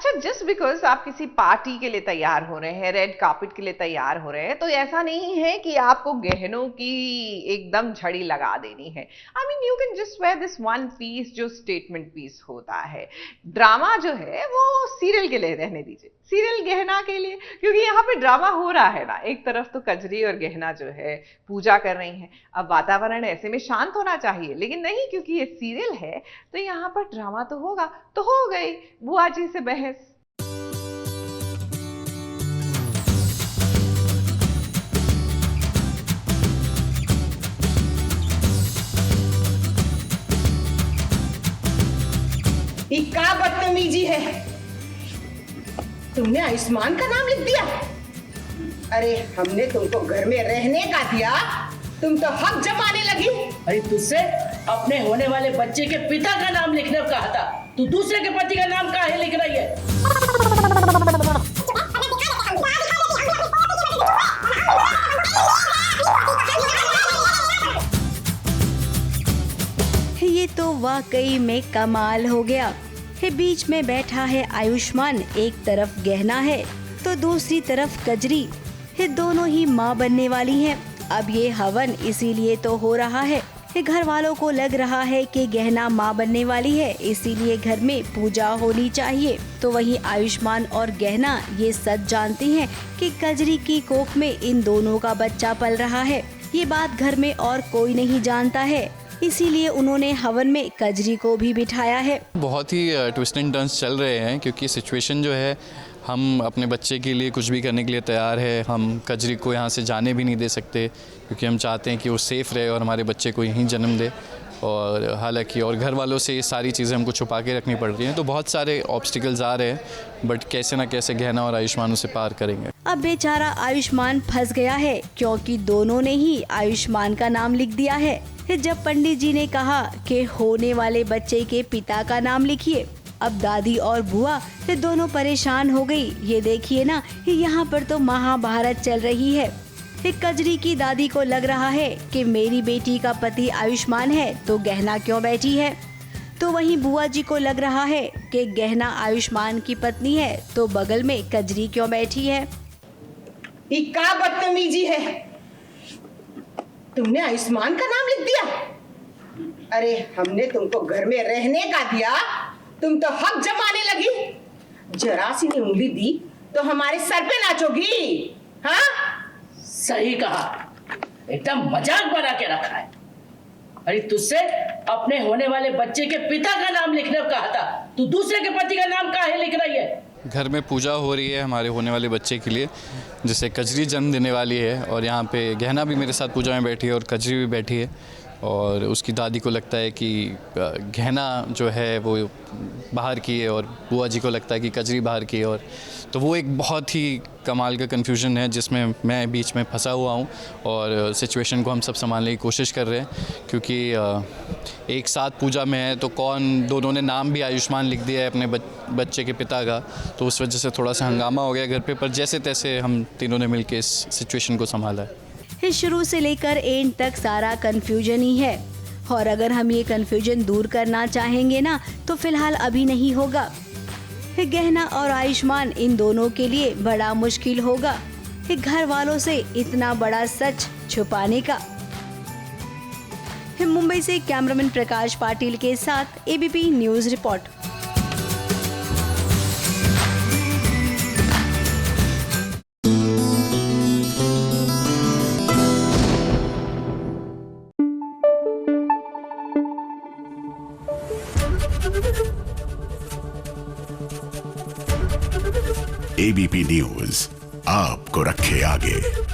अच्छा, just because आप किसी पार्टी के लिए तैयार हो रहे हैं, रेड कार्पेट के लिए तैयार हो रहे हैं, तो ऐसा नहीं है कि आपको गहनों की एकदम झड़ी लगा देनी है। I mean you can just wear this one piece जो स्टेटमेंट पीस होता है। ड्रामा जो है वो सीरियल के लिए रहने दीजिए, सीरियल गहना के लिए, क्योंकि यहाँ पे ड्रामा हो रहा है ना। एक तरफ तो कजरी और गहना जो है पूजा कर रही हैं, अब वातावरण ऐसे में शांत होना चाहिए, लेकिन नहीं, क्योंकि ये सीरियल है तो यहाँ पर ड्रामा तो होगा। तो हो गई बुआ जी से बहस। ये क्या बदतमीजी है? तुमने आयुष्मान का नाम लिख दिया? अरे हमने तुमको घर में रहने का दिया, तुम तो हक जमाने लगी। अरे तुझसे अपने होने वाले बच्चे के पिता का नाम लिखने को कहा था, तू दूसरे के पति का नाम काहे लिख रही है? ये तो वाकई में कमाल हो गया। बीच में बैठा है आयुष्मान, एक तरफ गहना है तो दूसरी तरफ कजरी, दोनों ही माँ बनने वाली हैं। अब ये हवन इसीलिए तो हो रहा है, घर वालों को लग रहा है कि गहना माँ बनने वाली है, इसीलिए घर में पूजा होनी चाहिए। तो वहीं आयुष्मान और गहना ये सच जानती हैं कि कजरी की कोख में इन दोनों का बच्चा पल रहा है। ये बात घर में और कोई नहीं जानता है, इसीलिए उन्होंने हवन में कजरी को भी बिठाया है। बहुत ही ट्विस्ट एंड टर्न्स चल रहे हैं, क्योंकि सिचुएशन जो है, हम अपने बच्चे के लिए कुछ भी करने के लिए तैयार है। हम कजरी को यहाँ से जाने भी नहीं दे सकते, क्योंकि हम चाहते हैं कि वो सेफ़ रहे और हमारे बच्चे को यहीं जन्म दे। और हालांकि और घर वालों से ये सारी चीज़ें हमको छुपा के रखनी पड़ रही हैं, तो बहुत सारे ऑब्स्टिकल्स आ रहे हैं, बट कैसे ना कैसे गहना और आयुष्मान उसे पार करेंगे। अब बेचारा आयुष्मान फंस गया है, क्योंकि दोनों ने ही आयुष्मान का नाम लिख दिया है। जब पंडित जी ने कहा कि होने वाले बच्चे के पिता का नाम लिखिए, अब दादी और बुआ दोनों परेशान हो गई। ये देखिए ना, यहाँ पर तो महाभारत चल रही है। कजरी की दादी को लग रहा है कि मेरी बेटी का पति आयुष्मान है तो गहना क्यों बैठी है, तो वहीं बुआ जी को लग रहा है कि गहना आयुष्मान की पत्नी है तो बगल में कजरी क्यों बैठी है। ये क्या बदतमीजी है? तुमने आयुष्मान का नाम लिख दिया? अरे हमने तुमको घर में रहने का दिया, तुम तो हक जमाने लगी। जरा सी ने उंगली दी तो हमारे सर पे नाचोगी? हाँ, सही कहा, एकदम मजाक बना के रखा है। अरे तुझसे अपने होने वाले बच्चे के पिता का नाम लिखने को कहा था, तू दूसरे के पति का नाम काहे लिख रही है? घर में पूजा हो रही है हमारे होने वाले बच्चे के लिए, जिसे कजरी जन्म देने वाली है, और यहाँ पे गहना भी मेरे साथ पूजा में बैठी है और कजरी भी बैठी है। और उसकी दादी को लगता है कि गहना जो है वो बाहर की है, और बुआ जी को लगता है कि कजरी बाहर की है। और तो वो एक बहुत ही कमाल का कन्फ्यूजन है, जिसमें मैं बीच में फंसा हुआ हूँ, और सिचुएशन को हम सब संभालने की कोशिश कर रहे हैं, क्योंकि एक साथ पूजा में है तो कौन, दोनों ने नाम भी आयुष्मान लिख दिया है अपने बच्चे के पिता का, तो उस वजह से थोड़ा सा हंगामा हो गया घर पे। पर जैसे तैसे हम तीनों ने मिलकर इस सिचुएशन को संभाला है। शुरू से लेकर एंड तक सारा कंफ्यूजन ही है, और अगर हम ये कंफ्यूजन दूर करना चाहेंगे ना, तो फिलहाल अभी नहीं होगा। गहना और आयुष्मान इन दोनों के लिए बड़ा मुश्किल होगा घर वालों से इतना बड़ा सच छुपाने का। मुंबई से कैमरामैन प्रकाश पाटिल के साथ ABP news report. ABP news आपको रखे आगे।